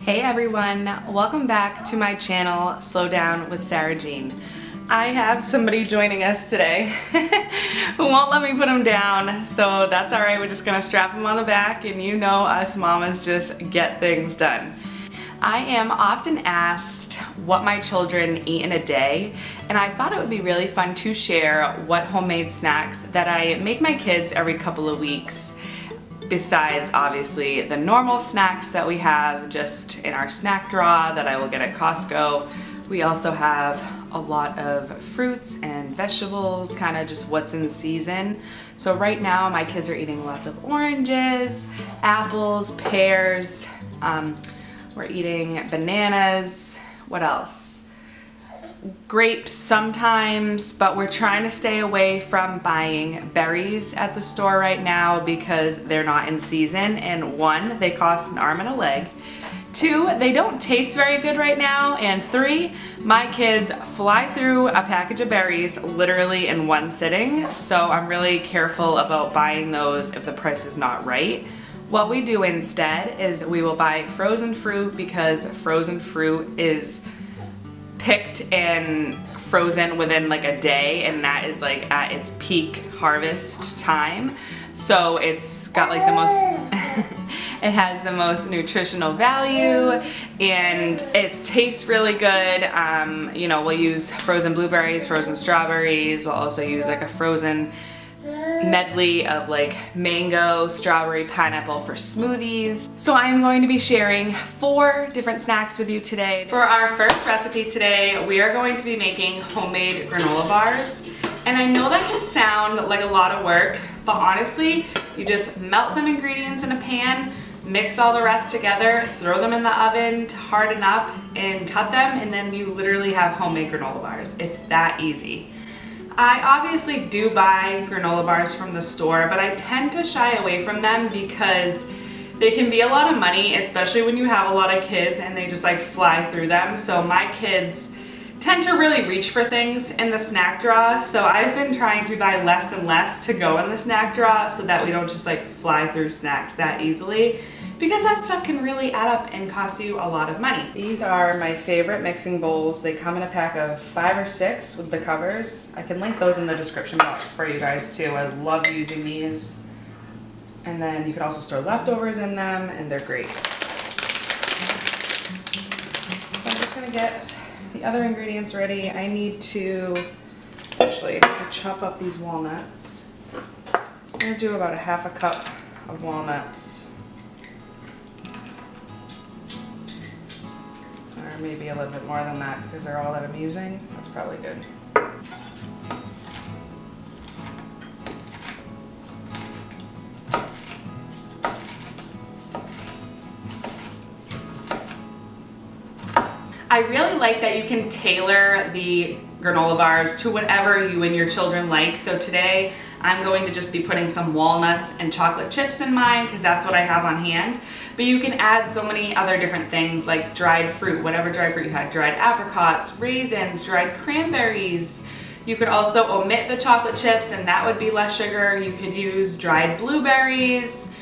Hey everyone, welcome back to my channel, Slow Down with Sarah Jean. I have somebody joining us today who won't let me put him down, so that's alright, we're just gonna strap him on the back, and you know us mamas just get things done. I am often asked what my children eat in a day, and I thought it would be really fun to share what homemade snacks that I make my kids every couple of weeks. Besides, obviously, the normal snacks that we have just in our snack drawer that I will get at Costco. We also have a lot of fruits and vegetables, kind of just what's in season. So right now, my kids are eating lots of oranges, apples, pears. We're eating bananas. What else? Grapes sometimes, but we're trying to stay away from buying berries at the store right now because they're not in season, and one, they cost an arm and a leg. Two, they don't taste very good right now, and three, my kids fly through a package of berries literally in one sitting, so I'm really careful about buying those if the price is not right. What we do instead is we will buy frozen fruit because frozen fruit is picked and frozen within like a day, and that is like at its peak harvest time. So it's got like the most it has the most nutritional value, and it tastes really good. You know, we'll use frozen blueberries, frozen strawberries. We'll also use like a frozen medley of like mango, strawberry, pineapple for smoothies. So I'm going to be sharing 4 different snacks with you today. For our first recipe today, we are going to be making homemade granola bars. And I know that can sound like a lot of work, but honestly, you just melt some ingredients in a pan, mix all the rest together, throw them in the oven to harden up, and cut them, and then you literally have homemade granola bars. It's that easy. I obviously do buy granola bars from the store, but I tend to shy away from them because they can be a lot of money, especially when you have a lot of kids and they just like fly through them. So my kids tend to really reach for things in the snack drawer, so I've been trying to buy less and less to go in the snack drawer so that we don't just like fly through snacks that easily, because that stuff can really add up and cost you a lot of money. These are my favorite mixing bowls. They come in a pack of 5 or 6 with the covers. I can link those in the description box for you guys too. I love using these. And then you can also store leftovers in them, and they're great. So I'm just gonna get the other ingredients ready. I need to chop up these walnuts. I'm gonna do about a half a cup of walnuts. Or maybe a little bit more than that because they're all that I'm using. That's probably good. I really like that you can tailor the granola bars to whatever you and your children like. So today I'm going to just be putting some walnuts and chocolate chips in mine because that's what I have on hand. But you can add so many other different things like dried fruit, whatever dried fruit you had, dried apricots, raisins, dried cranberries. You could also omit the chocolate chips and that would be less sugar. You could use dried blueberries,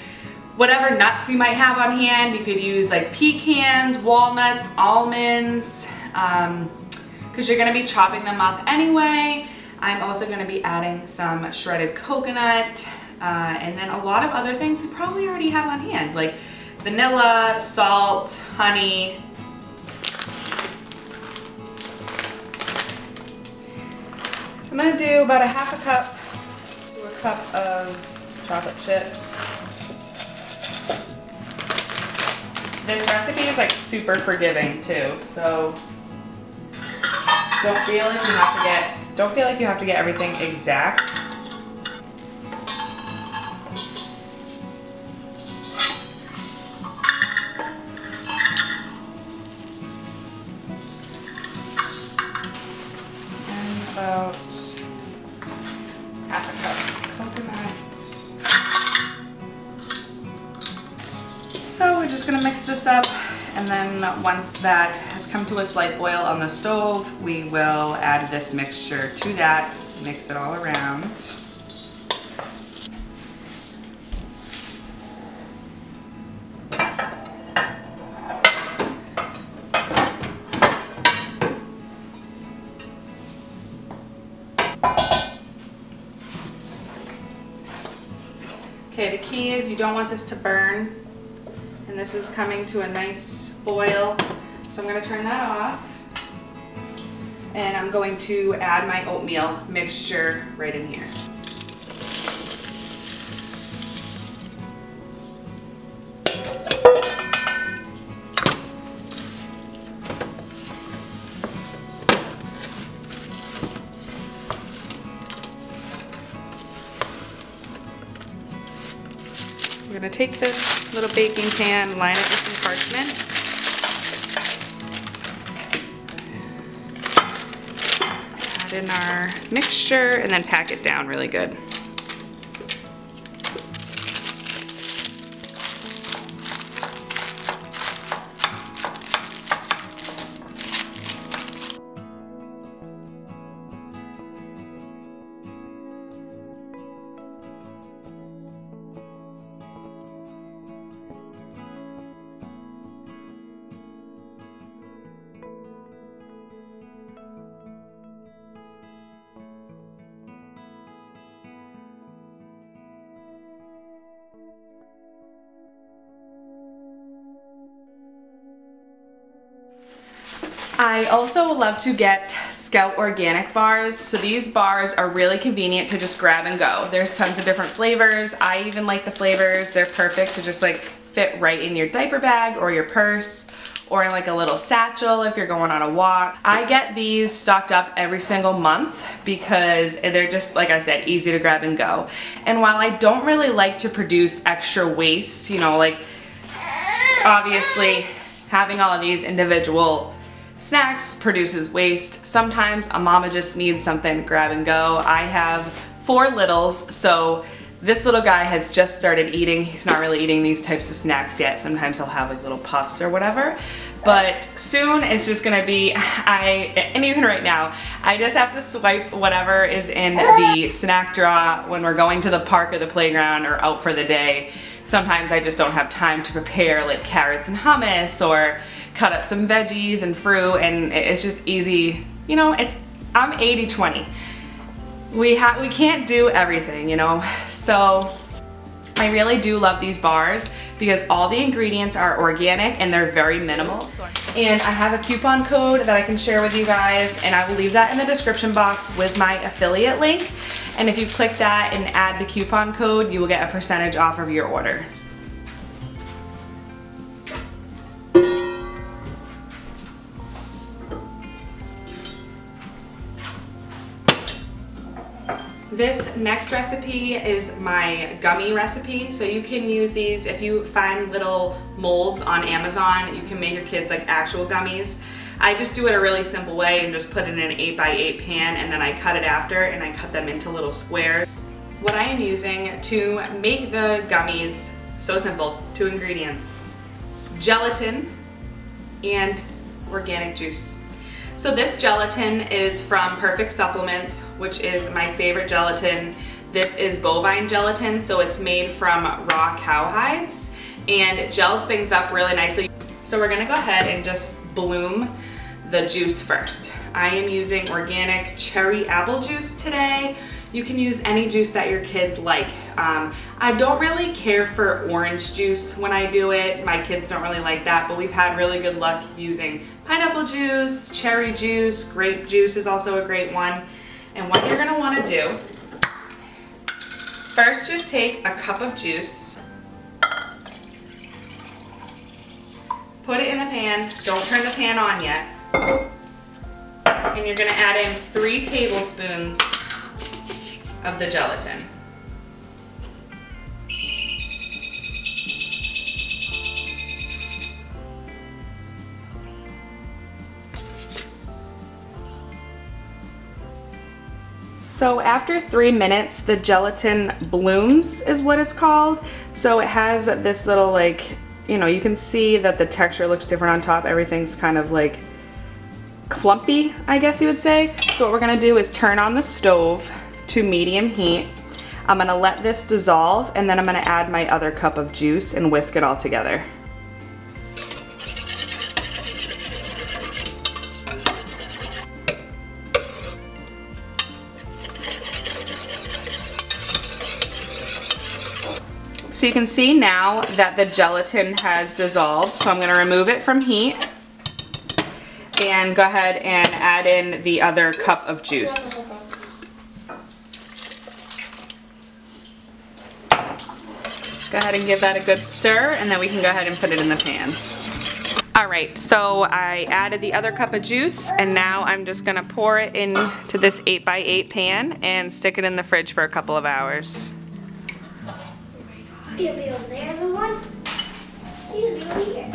whatever nuts you might have on hand. You could use like pecans, walnuts, almonds, because you're going to be chopping them up anyway. I'm also going to be adding some shredded coconut, and then a lot of other things you probably already have on hand, like vanilla, salt, honey. I'm going to do about a half a cup to a cup of chocolate chips. This recipe is like super forgiving too, so don't feel like you have to get everything exact. And about half a cup of coconut. So we're just gonna mix this up, and then once that has come to a slight boil on the stove, we will add this mixture to that, mix it all around. Okay, the key is you don't want this to burn, and this is coming to a nice boil. So I'm going to turn that off, and I'm going to add my oatmeal mixture right in here. We're going to take this little baking pan, line it with some parchment. Add in our mixture and then pack it down really good. I also love to get Scout organic bars. So these bars are really convenient to just grab and go. There's tons of different flavors. I even like the flavors. They're perfect to just like fit right in your diaper bag or your purse or in like a little satchel if you're going on a walk. I get these stocked up every single month because they're just, like I said, easy to grab and go. And while I don't really like to produce extra waste, you know, like obviously having all of these individual snacks produces waste. Sometimes a mama just needs something to grab and go. I have 4 littles, so this little guy has just started eating. He's not really eating these types of snacks yet. Sometimes he'll have like little puffs or whatever. But soon it's just gonna be, and even right now, I just have to swipe whatever is in the snack drawer when we're going to the park or the playground or out for the day. Sometimes I just don't have time to prepare like carrots and hummus or cut up some veggies and fruit, and it's just easy. You know, I'm 80-20. We can't do everything, you know? So I really do love these bars because all the ingredients are organic and they're very minimal. And I have a coupon code that I can share with you guys, and I will leave that in the description box with my affiliate link. And if you click that and add the coupon code, you will get a percentage off of your order. This next recipe is my gummy recipe. So you can use these if you find little molds on Amazon. You can make your kids like actual gummies. I just do it a really simple way and just put it in an 8x8 pan, and then I cut it after and I cut them into little squares. What I am using to make the gummies, so simple, 2 ingredients: gelatin and organic juice. So this gelatin is from Perfect Supplements, which is my favorite gelatin. This is bovine gelatin, so it's made from raw cow hides and it gels things up really nicely. So we're gonna go ahead and just bloom the juice first. I am using organic cherry apple juice today. You can use any juice that your kids like. I don't really care for orange juice when I do it. My kids don't really like that, but we've had really good luck using pineapple juice, cherry juice, grape juice is also a great one. And what you're gonna wanna do, first just take a cup of juice, put it in the pan, don't turn the pan on yet, and you're gonna add in 3 tablespoons of the gelatin. So after 3 minutes, the gelatin blooms is what it's called. So it has this little, like, you know, you can see that the texture looks different on top. Everything's kind of like clumpy, I guess you would say. So what we're gonna do is turn on the stove to medium heat. I'm gonna let this dissolve, and then I'm gonna add my other cup of juice and whisk it all together. So you can see now that the gelatin has dissolved, so I'm gonna remove it from heat and go ahead and add in the other cup of juice. Just go ahead and give that a good stir, and then we can go ahead and put it in the pan. All right, so I added the other cup of juice, and now I'm just gonna pour it into this 8x8 pan and stick it in the fridge for a couple of hours. It'll be over there, everyone. It'll be over here.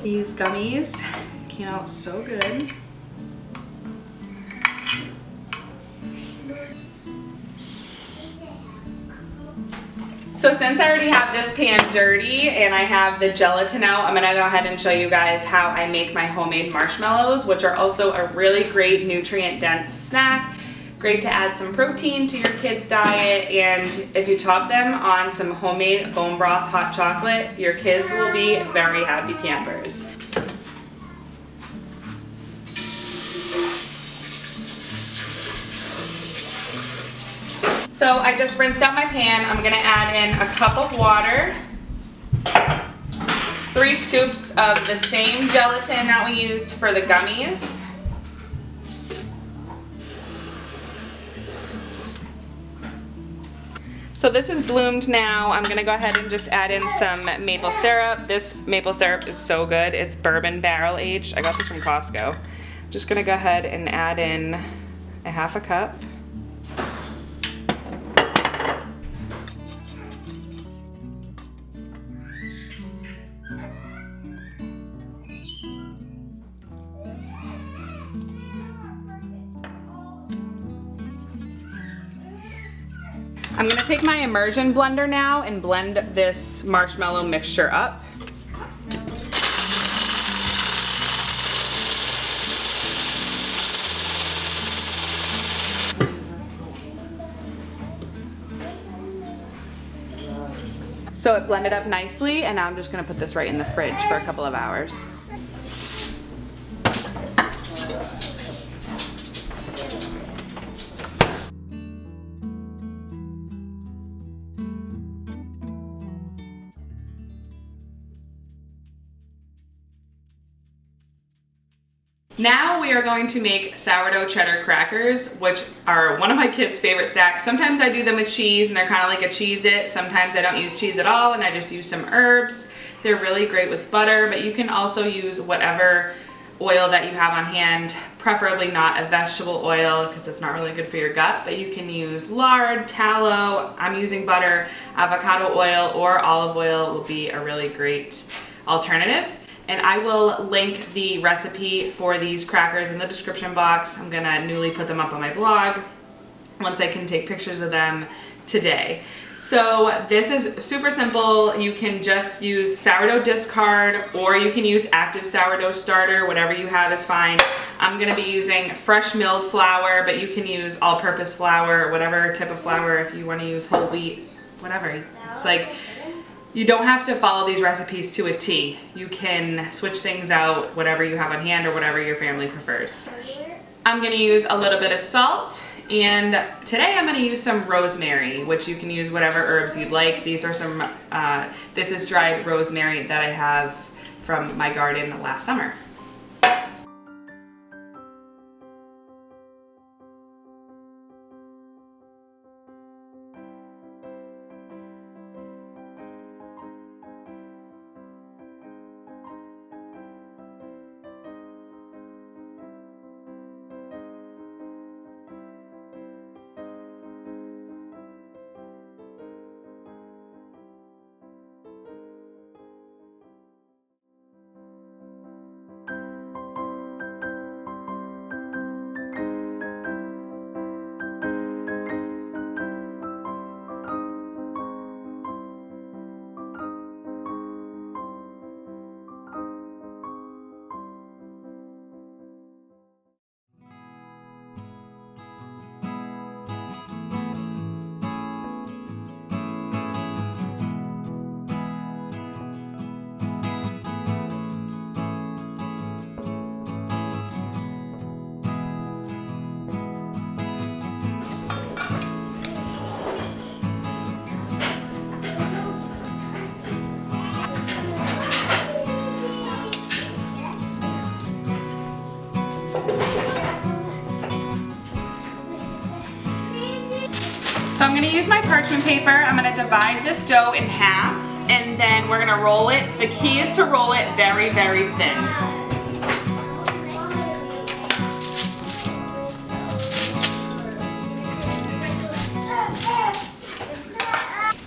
These gummies came out so good. So since I already have this pan dirty and I have the gelatin out, I'm gonna go ahead and show you guys how I make my homemade marshmallows, which are also a really great nutrient-dense snack. Great to add some protein to your kids' diet, and if you top them on some homemade bone broth hot chocolate, your kids will be very happy campers. So I just rinsed out my pan. I'm gonna add in a cup of water, 3 scoops of the same gelatin that we used for the gummies. So this is bloomed now. I'm gonna go ahead and just add in some maple syrup. This maple syrup is so good. It's bourbon barrel aged. I got this from Costco. Just gonna go ahead and add in a half a cup. I'm gonna take my immersion blender now and blend this marshmallow mixture up. So it blended up nicely, and now I'm just gonna put this right in the fridge for a couple of hours. Now we are going to make sourdough cheddar crackers, which are one of my kids' favorite snacks. Sometimes I do them with cheese and they're kind of like a Cheez-It. Sometimes I don't use cheese at all and I just use some herbs. They're really great with butter, but you can also use whatever oil that you have on hand, preferably not a vegetable oil because it's not really good for your gut, but you can use lard, tallow, I'm using butter, avocado oil, or olive oil will be a really great alternative. And I will link the recipe for these crackers in the description box. I'm gonna newly put them up on my blog once I can take pictures of them today. So this is super simple. You can just use sourdough discard, or you can use active sourdough starter. Whatever you have is fine. I'm gonna be using fresh milled flour, but you can use all-purpose flour, whatever type of flour, if you wanna use whole wheat, whatever. It's like, you don't have to follow these recipes to a T. You can switch things out, whatever you have on hand or whatever your family prefers. I'm gonna use a little bit of salt, and today I'm gonna use some rosemary, which you can use whatever herbs you'd like. These are some, this is dried rosemary that I have from my garden last summer. So I'm gonna use my parchment paper. I'm gonna divide this dough in half, and then we're gonna roll it. The key is to roll it very, very thin.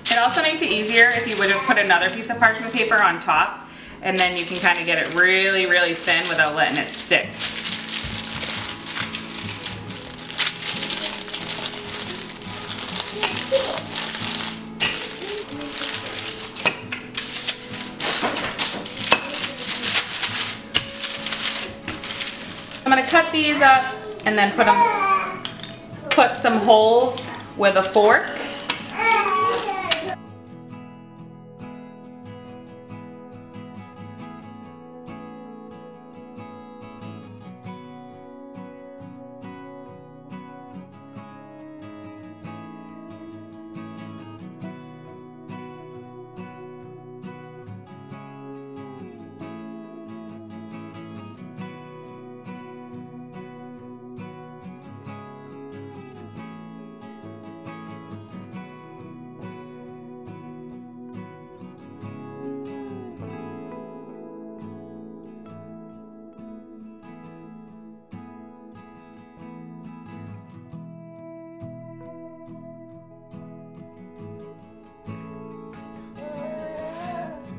It also makes it easier if you would just put another piece of parchment paper on top, and then you can kind of get it really, really thin without letting it stick. I'm gonna cut these up and then put some holes with a fork.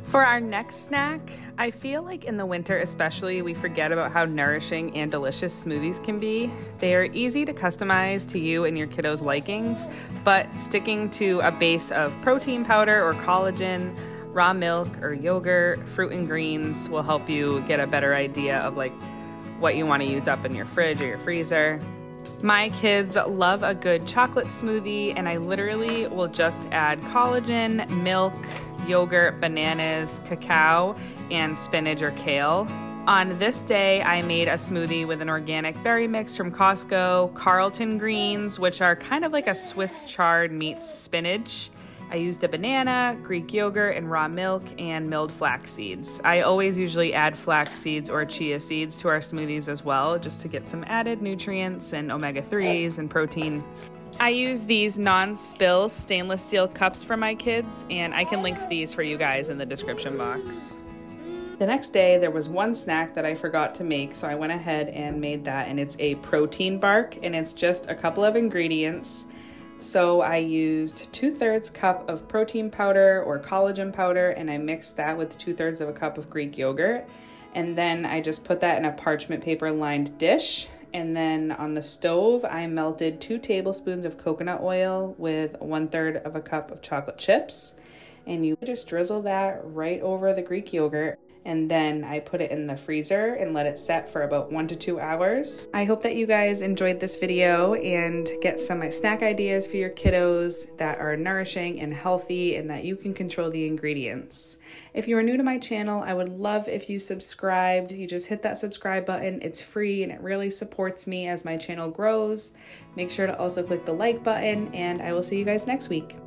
For our next snack, I feel like in the winter especially, we forget about how nourishing and delicious smoothies can be. They are easy to customize to you and your kiddos' likings, but sticking to a base of protein powder or collagen, raw milk or yogurt, fruit and greens will help you get a better idea of like what you want to use up in your fridge or your freezer. My kids love a good chocolate smoothie, and I literally will just add collagen, milk, yogurt, bananas, cacao, and spinach or kale. On this day, I made a smoothie with an organic berry mix from Costco, Carlton greens, which are kind of like a Swiss chard meets spinach. I used a banana, Greek yogurt, and raw milk, and milled flax seeds. I always usually add flax seeds or chia seeds to our smoothies as well, just to get some added nutrients and omega-3s and protein. I use these non-spill stainless steel cups for my kids, and I can link these for you guys in the description box. The next day, there was one snack that I forgot to make, so I went ahead and made that, and it's a protein bark, and it's just a couple of ingredients. So I used 2/3 cup of protein powder or collagen powder, and I mixed that with 2/3 of a cup of Greek yogurt. And then I just put that in a parchment paper lined dish. And then on the stove, I melted 2 tablespoons of coconut oil with 1/3 of a cup of chocolate chips. And you just drizzle that right over the Greek yogurt. And then I put it in the freezer and let it set for about 1 to 2 hours. I hope that you guys enjoyed this video and get some of my snack ideas for your kiddos that are nourishing and healthy and that you can control the ingredients. If you are new to my channel, I would love if you subscribed. You just hit that subscribe button. It's free and it really supports me as my channel grows. Make sure to also click the like button, and I will see you guys next week.